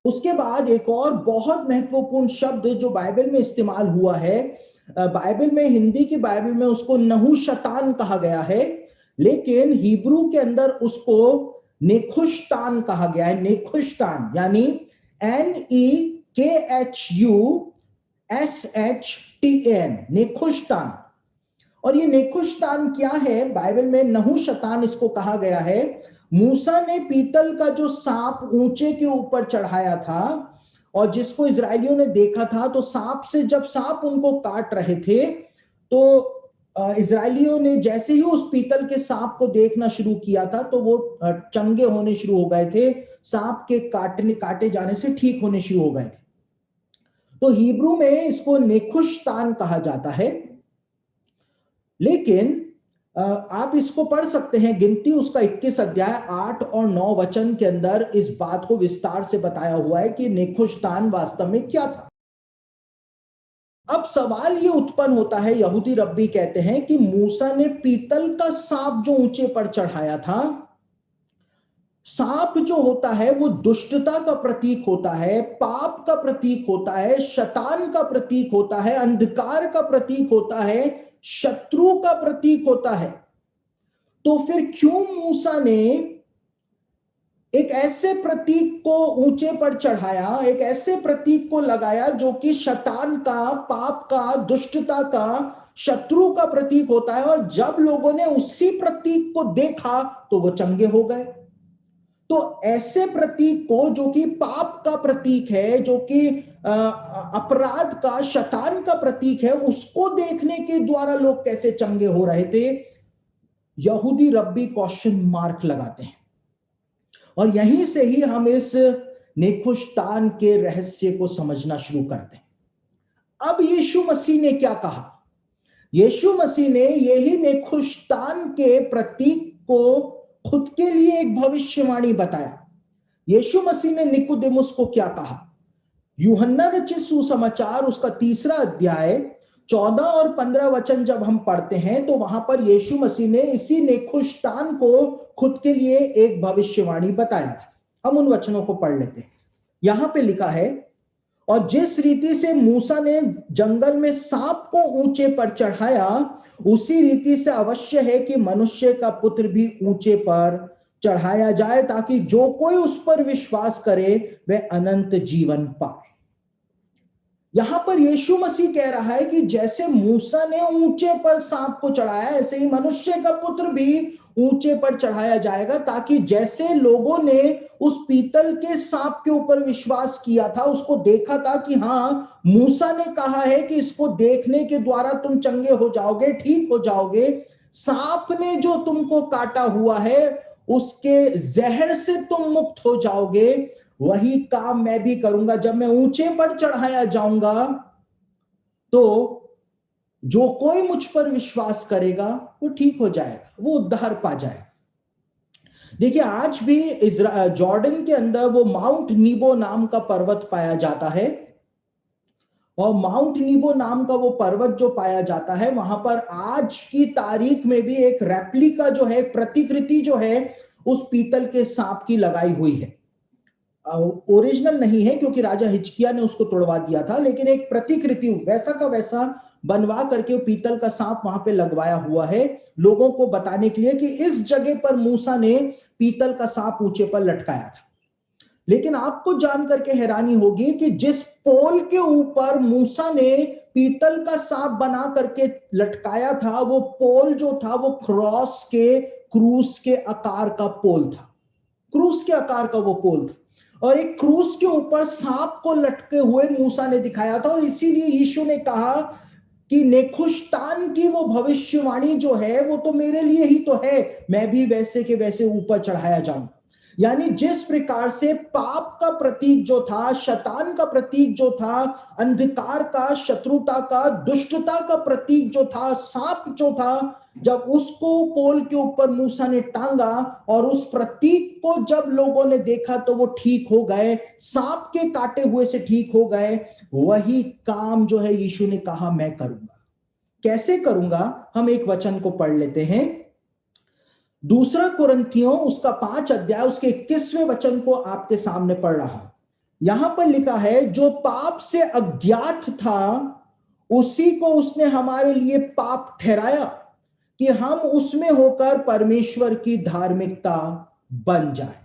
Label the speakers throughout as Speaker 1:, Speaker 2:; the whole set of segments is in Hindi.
Speaker 1: उसके बाद एक और बहुत महत्वपूर्ण शब्द जो बाइबल में इस्तेमाल हुआ है, बाइबल में, हिंदी की बाइबल में उसको नहुशतान कहा गया है, लेकिन हिब्रू के अंदर उसको नेखुशतान कहा गया है। नेखुशतान यानी NEKHUSHTAN, नेखुशतान। और ये नेखुशतान क्या है? बाइबल में नहुशतान इसको कहा गया है। मूसा ने पीतल का जो सांप ऊंचे के ऊपर चढ़ाया था और जिसको इजरायलियों ने देखा था, तो सांप से, जब सांप उनको काट रहे थे, तो इजरायलियों ने जैसे ही उस पीतल के सांप को देखना शुरू किया था, तो वो चंगे होने शुरू हो गए थे, सांप के काटे जाने से ठीक होने शुरू हो गए थे। तो हिब्रू में इसको नेखुशतान कहा जाता है। लेकिन आप इसको पढ़ सकते हैं, गिनती उसका 21 अध्याय 8 और 9 वचन के अंदर इस बात को विस्तार से बताया हुआ है कि नेखुशतान वास्तव में क्या था। अब सवाल ये उत्पन्न होता है, यहूदी रब्बी कहते हैं कि मूसा ने पीतल का सांप जो ऊंचे पर चढ़ाया था, सांप जो होता है वो दुष्टता का प्रतीक होता है, पाप का प्रतीक होता है, शैतान का प्रतीक होता है, अंधकार का प्रतीक होता है, शत्रु का प्रतीक होता है। तो फिर क्यों मूसा ने एक ऐसे प्रतीक को ऊंचे पर चढ़ाया, एक ऐसे प्रतीक को लगाया जो कि शैतान का, पाप का, दुष्टता का, शत्रु का प्रतीक होता है, और जब लोगों ने उसी प्रतीक को देखा तो वो चंगे हो गए। तो ऐसे प्रतीक को, जो कि पाप का प्रतीक है, जो कि अपराध का, शैतान का प्रतीक है, उसको देखने के द्वारा लोग कैसे चंगे हो रहे थे, यहूदी रब्बी क्वेश्चन मार्क लगाते हैं। और यहीं से ही हम इस नेखुशतान के रहस्य को समझना शुरू करते हैं। अब यीशु मसीह ने क्या कहा? यीशु मसीह ने यही नेखुशतान के प्रतीक को खुद के लिए एक भविष्यवाणी बताया। यीशु मसीह ने निकोदेमुस को क्या कहा? यूहन्ना रचित सुसमाचार उसका 3 अध्याय 14 और 15 वचन जब हम पढ़ते हैं, तो वहां पर यीशु मसीह ने इसी नेखुशतान को खुद के लिए एक भविष्यवाणी बताया था। हम उन वचनों को पढ़ लेते हैं। यहां पे लिखा है, और जिस रीति से मूसा ने जंगल में सांप को ऊंचे पर चढ़ाया, उसी रीति से अवश्य है कि मनुष्य का पुत्र भी ऊंचे पर चढ़ाया जाए, ताकि जो कोई उस पर विश्वास करे वह अनंत जीवन पाए। यहां पर यीशु मसीह कह रहा है कि जैसे मूसा ने ऊंचे पर सांप को चढ़ाया, ऐसे ही मनुष्य का पुत्र भी ऊंचे पर चढ़ाया जाएगा, ताकि जैसे लोगों ने उस पीतल के सांप के ऊपर विश्वास किया था, उसको देखा था कि हां, मूसा ने कहा है कि इसको देखने के द्वारा तुम चंगे हो जाओगे, ठीक हो जाओगे, सांप ने जो तुमको काटा हुआ है उसके जहर से तुम मुक्त हो जाओगे, वही काम मैं भी करूंगा। जब मैं ऊंचे पर चढ़ाया जाऊंगा, तो जो कोई मुझ पर विश्वास करेगा वो ठीक हो जाएगा, वो उद्धार पा जाएगा। देखिए, आज भी जॉर्डन के अंदर वो माउंट नीबो नाम का पर्वत पाया जाता है, और माउंट नीबो नाम का वो पर्वत जो पाया जाता है, वहां पर आज की तारीख में भी एक रेप्लिका जो है, प्रतिकृति जो है, उस पीतल के सांप की लगाई हुई है। ओरिजिनल नहीं है, क्योंकि राजा हिजकिया ने उसको तोड़वा दिया था, लेकिन एक प्रतिकृति वैसा का वैसा बनवा करके वो पीतल का सांप वहां पे लगवाया हुआ है, लोगों को बताने के लिए कि इस जगह पर मूसा ने पीतल का सांप ऊंचे पर लटकाया था। लेकिन आपको जान करके हैरानी होगी कि जिस पोल के ऊपर मूसा ने पीतल का सांप बना करके लटकाया था, वो पोल जो था वो क्रूस के आकार का पोल था। क्रूस के आकार का वो पोल था, और एक क्रूस के ऊपर सांप को लटके हुए मूसा ने दिखाया था। और इसीलिए यीशु ने कहा कि नेखुशतान की वो भविष्यवाणी जो है वो तो मेरे लिए ही तो है, मैं भी वैसे के वैसे ऊपर चढ़ाया जाऊं। यानी जिस प्रकार से पाप का प्रतीक जो था, शैतान का प्रतीक जो था, अंधकार का, शत्रुता का, दुष्टता का प्रतीक जो था, सांप जो था, जब उसको पोल के ऊपर मूसा ने टांगा और उस प्रतीक को जब लोगों ने देखा, तो वो ठीक हो गए, सांप के काटे हुए से ठीक हो गए। वही काम जो है यीशु ने कहा मैं करूंगा। कैसे करूंगा? हम एक वचन को पढ़ लेते हैं। 2 कुरिन्थियों उसका 5 अध्याय उसके 21वें वचन को आपके सामने पढ़ रहा हूं। यहां पर लिखा है जो पाप से अज्ञात था उसी को उसने हमारे लिए पाप ठहराया कि हम उसमें होकर परमेश्वर की धार्मिकता बन जाए।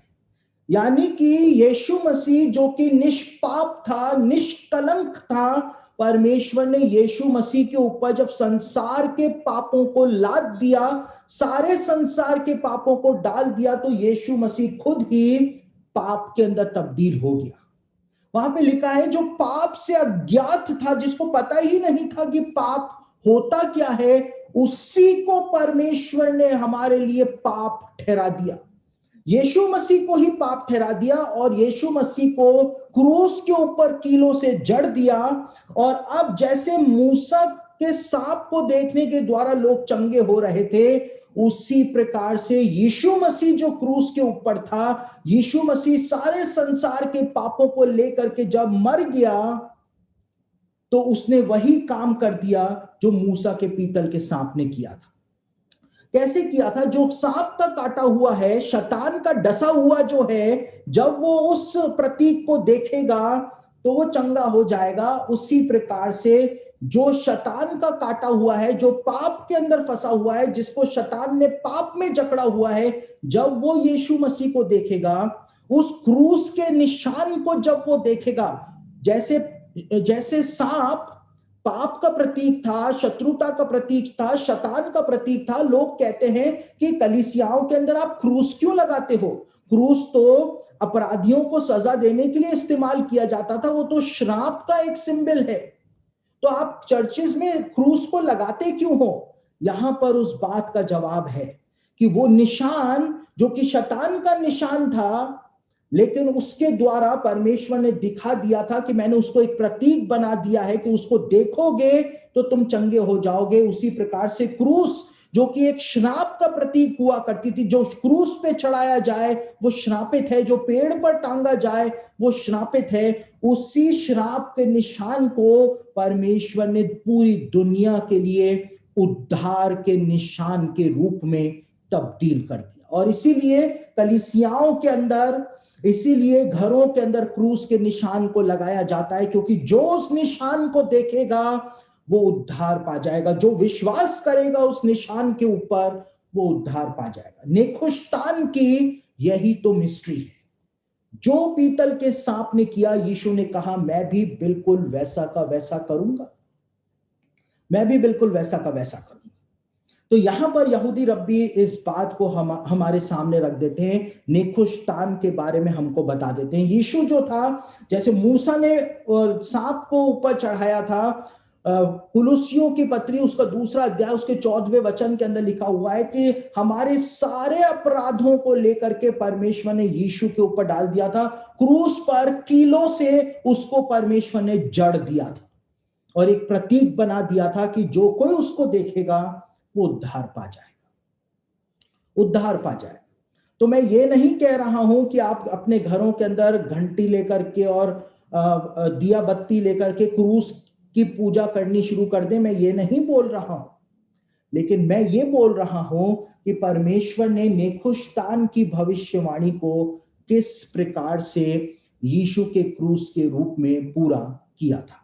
Speaker 1: यानी कि यीशु मसीह जो कि निष्पाप था, निष्कलंक था, परमेश्वर ने यीशु मसीह के ऊपर जब संसार के पापों को लाद दिया, सारे संसार के पापों को डाल दिया, तो यीशु मसीह खुद ही पाप के अंदर तब्दील हो गया। वहां पे लिखा है जो पाप से अज्ञात था, जिसको पता ही नहीं था कि पाप होता क्या है, उसी को परमेश्वर ने हमारे लिए पाप ठहरा दिया। यीशु मसीह को ही पाप ठहरा दिया और यीशु मसीह को क्रूस के ऊपर कीलों से जड़ दिया। और अब जैसे मूसा के सांप को देखने के द्वारा लोग चंगे हो रहे थे, उसी प्रकार से यीशु मसीह जो क्रूस के ऊपर था, यीशु मसीह सारे संसार के पापों को लेकर के जब मर गया, तो उसने वही काम कर दिया जो मूसा के पीतल के सांप ने किया था। कैसे किया था? जो सांप का काटा हुआ है, शैतान का डसा हुआ जो है, जब वो उस प्रतीक को देखेगा तो वो चंगा हो जाएगा। उसी प्रकार से जो शैतान का काटा हुआ है, जो पाप के अंदर फंसा हुआ है, जिसको शैतान ने पाप में जकड़ा हुआ है, जब वो यीशु मसीह को देखेगा, उस क्रूस के निशान को जब वो देखेगा, जैसे जैसे सांप पाप का प्रतीक था, शत्रुता का प्रतीक था, शैतान का प्रतीक था। लोग कहते हैं कि कलीसियाओं के अंदर आप क्रूस क्यों लगाते हो? क्रूस तो अपराधियों को सजा देने के लिए इस्तेमाल किया जाता था, वो तो श्राप का एक सिंबल है, तो आप चर्चेस में क्रूस को लगाते क्यों हो? यहां पर उस बात का जवाब है कि वो निशान जो कि शैतान का निशान था, लेकिन उसके द्वारा परमेश्वर ने दिखा दिया था कि मैंने उसको एक प्रतीक बना दिया है कि उसको देखोगे तो तुम चंगे हो जाओगे। उसी प्रकार से क्रूस जो कि एक श्राप का प्रतीक हुआ करती थी, जो क्रूस पे चढ़ाया जाए वो श्रापित है, जो पेड़ पर टांगा जाए वो श्रापित है, उसी श्राप के निशान को परमेश्वर ने पूरी दुनिया के लिए उद्धार के निशान के रूप में तब्दील कर दिया। और इसीलिए कलीसियाओं के अंदर, इसीलिए घरों के अंदर क्रूस के निशान को लगाया जाता है, क्योंकि जो उस निशान को देखेगा वो उद्धार पा जाएगा। जो विश्वास करेगा उस निशान के ऊपर वो उद्धार पा जाएगा। नेखुशतान की यही तो मिस्ट्री है। जो पीतल के सांप ने किया, यीशु ने कहा मैं भी बिल्कुल वैसा का वैसा करूंगा, मैं भी बिल्कुल वैसा का वैसा करूंगा। तो यहां पर यहूदी रब्बी इस बात को हमारे सामने रख देते हैं, नेखुशतान के बारे में हमको बता देते हैं। यीशु जो था, जैसे मूसा ने सांप को ऊपर चढ़ाया था, कुलुसियों की पत्री उसका 2 अध्याय उसके 14वें वचन के अंदर लिखा हुआ है कि हमारे सारे अपराधों को लेकर के परमेश्वर ने यीशु के ऊपर डाल दिया था। क्रूस पर कीलों से उसको परमेश्वर ने जड़ दिया था और एक प्रतीक बना दिया था कि जो कोई उसको देखेगा वो उद्धार पा जाएगा, उद्धार पा जाएगा। तो मैं ये नहीं कह रहा हूं कि आप अपने घरों के अंदर घंटी लेकर के और दिया बत्ती लेकर के क्रूस की पूजा करनी शुरू कर दें, मैं ये नहीं बोल रहा हूं। लेकिन मैं ये बोल रहा हूं कि परमेश्वर ने नेखुशतान की भविष्यवाणी को किस प्रकार से यीशु के क्रूस के रूप में पूरा किया था।